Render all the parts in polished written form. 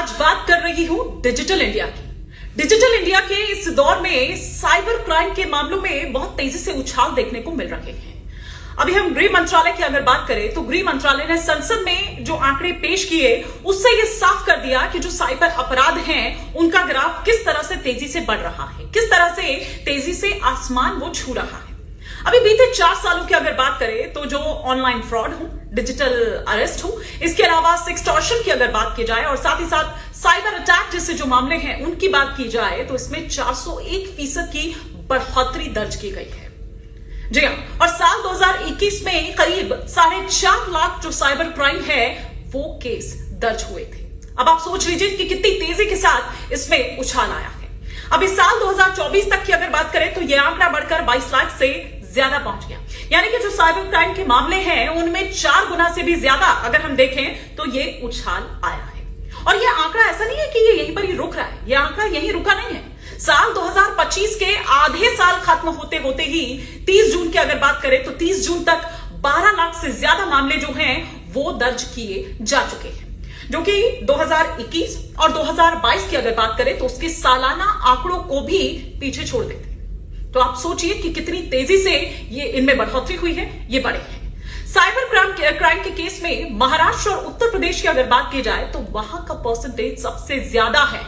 आज बात कर रही हूं डिजिटल इंडिया की। डिजिटल इंडिया के इस दौर में साइबर क्राइम के मामलों में बहुत तेजी से उछाल देखने को मिल रहे हैं। अभी हम गृह मंत्रालय की अगर बात करें तो गृह मंत्रालय ने संसद में जो आंकड़े पेश किए उससे यह साफ कर दिया कि जो साइबर अपराध हैं उनका ग्राफ किस तरह से तेजी से बढ़ रहा है, किस तरह से तेजी से आसमान वो छू रहा है। अभी बीते 4 सालों की अगर बात करें तो जो ऑनलाइन फ्रॉड हो, डिजिटल अरेस्ट हो, इसके अलावा सेक्सटॉर्शन की अगर बात की जाए और साथ ही साथ साइबर अटैक जैसे जो मामले हैं उनकी बात की जाए तो इसमें 401% की बढ़ोतरी दर्ज की गई है। जी हाँ, और साल 2021 में करीब 4.5 लाख जो साइबर क्राइम है वो केस दर्ज हुए थे। अब आप सोच लीजिए कि कितनी तेजी के साथ इसमें उछाल आया है। अभी साल 2024 तक की अगर बात करें तो यह आंकड़ा बढ़कर 22 लाख से ज्यादा पहुंच गया, यानी कि जो साइबर क्राइम के मामले हैं उनमें 4 गुना से भी ज्यादा अगर हम देखें तो ये उछाल आया है। और यह आंकड़ा ऐसा नहीं है कि ये यहीं पर ही रुक रहा है, यह आंकड़ा यहीं रुका नहीं है। साल 2025 के आधे साल खत्म होते होते ही 30 जून की अगर बात करें तो 30 जून तक 12 लाख से ज्यादा मामले जो हैं वो दर्ज किए जा चुके हैं, जो कि 2021 और 2022 की अगर बात करें तो उसके सालाना आंकड़ों को भी पीछे छोड़ देते हैं। तो आप सोचिए कि कितनी तेजी से ये इनमें बढ़ोतरी हुई है, ये बढ़े हैं। साइबर क्राइम के केस में महाराष्ट्र और उत्तर प्रदेश की अगर बात की जाए तो वहां का परसेंटेज सबसे ज्यादा है।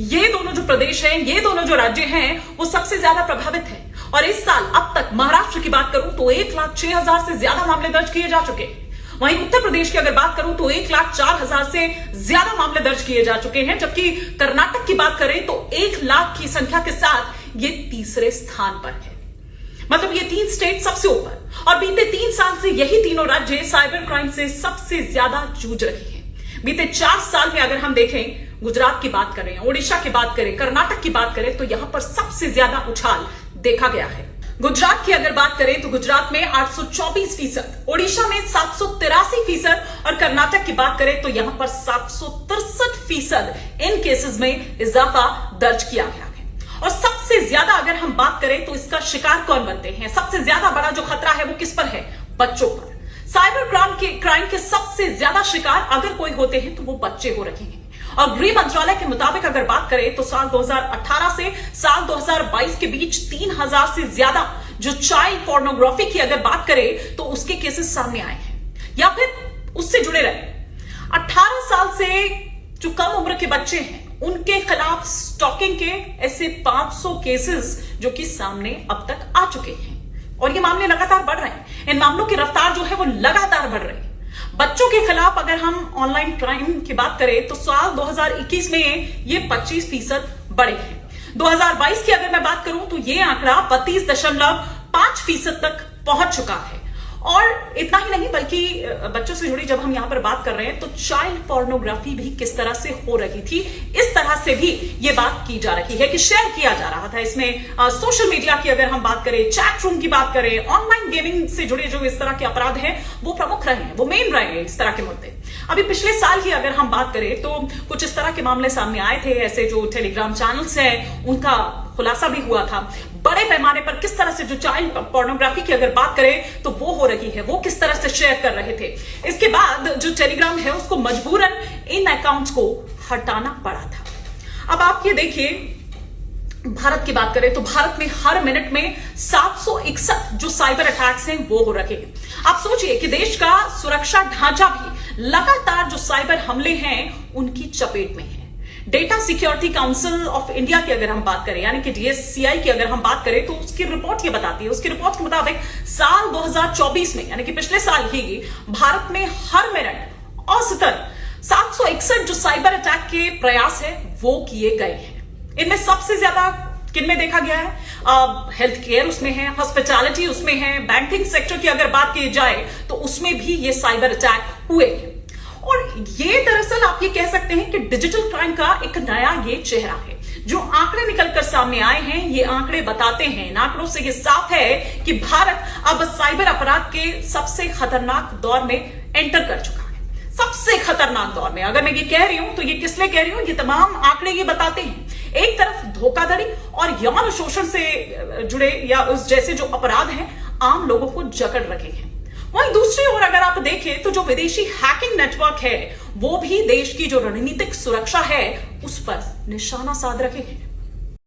ये दोनों जो प्रदेश हैं, ये दोनों जो राज्य हैं वो सबसे ज्यादा प्रभावित हैं। और इस साल अब तक महाराष्ट्र की बात करूं तो 1,06,000 से ज्यादा मामले दर्ज किए जा चुके हैं। वहीं उत्तर प्रदेश की अगर बात करूं तो 1,04,000 से ज्यादा मामले दर्ज किए जा चुके हैं, जबकि कर्नाटक की बात करें तो 1 लाख की संख्या के साथ ये तीसरे स्थान पर है। मतलब ये 3 स्टेट सबसे ऊपर, और बीते 3 साल से यही तीनों राज्य साइबर क्राइम से सबसे ज्यादा जूझ रही हैं। बीते 4 साल में अगर हम देखें, गुजरात की बात करें, ओडिशा की बात करें, कर्नाटक की बात करें तो यहां पर सबसे ज्यादा उछाल देखा गया है। गुजरात की अगर बात करें तो गुजरात में 824%, ओडिशा में 783% और कर्नाटक की बात करें तो यहां पर 763% इन केसेस में इजाफा दर्ज किया गया है। और सबसे ज्यादा अगर हम बात करें तो इसका शिकार कौन बनते हैं, सबसे ज्यादा बड़ा जो खतरा है वो किस पर है? बच्चों पर। साइबर क्राइम के सबसे ज्यादा शिकार अगर कोई होते हैं तो वो बच्चे हो रहे हैं। और गृह मंत्रालय के मुताबिक अगर बात करें तो साल 2018 से साल 2022 के बीच 3,000 से ज्यादा जो चाइल्ड पोर्नोग्राफी की अगर बात करें तो उसके केसेस सामने आए हैं या फिर उससे जुड़े रहे। 18 साल से जो कम उम्र के बच्चे हैं उनके खिलाफ स्टॉकिंग के ऐसे 500 केसेस जो कि सामने अब तक आ चुके हैं। और ये मामले लगातार बढ़ रहे हैं, इन मामलों की रफ्तार जो है वो लगातार बढ़ रही है। बच्चों के खिलाफ अगर हम ऑनलाइन क्राइम की बात करें तो साल 2021 में ये 25% बढ़े हैं। 2022 की अगर मैं बात करूं तो ये आंकड़ा 32.5% तक पहुंच चुका है। और इतना ही नहीं बल्कि बच्चों से जुड़ी जब हम यहां पर बात कर रहे हैं तो चाइल्ड पोर्नोग्राफी भी किस तरह से हो रही थी, इस तरह से भी ये बात की जा रही है कि शेयर किया जा रहा था। इसमें सोशल मीडिया की अगर हम बात करें, चैट रूम की बात करें, ऑनलाइन गेमिंग से जुड़े जो इस तरह के अपराध हैं वो प्रमुख रहे हैं, वो मेन रहे हैं इस तरह के मुद्दे। अभी पिछले साल ही अगर हम बात करें तो कुछ इस तरह के मामले सामने आए थे। ऐसे जो टेलीग्राम चैनल्स हैं उनका खुलासा भी हुआ था। बड़े पैमाने पर किस तरह से जो चाइल्ड पोर्नोग्राफी की अगर बात करें तो वो हो रही है, वो किस तरह से शेयर कर रहे थे। इसके बाद जो टेलीग्राम है उसको मजबूरन इन अकाउंट्स को हटाना पड़ा था। अब आप ये देखिए, भारत की बात करें तो भारत में हर मिनट में 761 जो साइबर अटैक्स हैं वो हो रहे हैं। आप सोचिए कि देश का सुरक्षा ढांचा भी लगातार जो साइबर हमले हैं उनकी चपेट में है। Data security council of India की अगर हम बात करें, यानी कि DSCI की अगर हम बाबात करें तो उसकी रिपोर्ट ये बताती है, उसकी रिपोर्ट के मुताबिक साल 2024 में यानी कि पिछले साल ही भारत में हर मिनट औसतन 761 जो साइबर अटैक के प्रयास है वो किए गए हैं। इनमें सबसे ज्यादा किनमें देखा गया है? हेल्थ केयर उसमें है, हॉस्पिटैलिटी उसमें है, बैंकिंग सेक्टर की अगर बात की जाए तो उसमें भी ये साइबर अटैक हुए हैं। और ये दरअसल आप ये कह सकते हैं कि डिजिटल क्राइम का एक नया ये चेहरा है। जो आंकड़े निकलकर सामने आए हैं ये आंकड़े बताते हैं, इन आंकड़ों से ये साफ है कि भारत अब साइबर अपराध के सबसे खतरनाक दौर में एंटर कर चुका है। सबसे खतरनाक दौर में अगर मैं ये कह रही हूं तो ये किस लिए कह रही हूं, ये तमाम आंकड़े ये बताते हैं। एक तरफ धोखाधड़ी और यौन शोषण से जुड़े या उस जैसे जो अपराध हैं आम लोगों को जकड़ रखे हैं। वहीं दूसरी ओर अगर आप देखें तो जो विदेशी हैकिंग नेटवर्क है वो भी देश की जो रणनीतिक सुरक्षा है उस पर निशाना साध रहे हैं।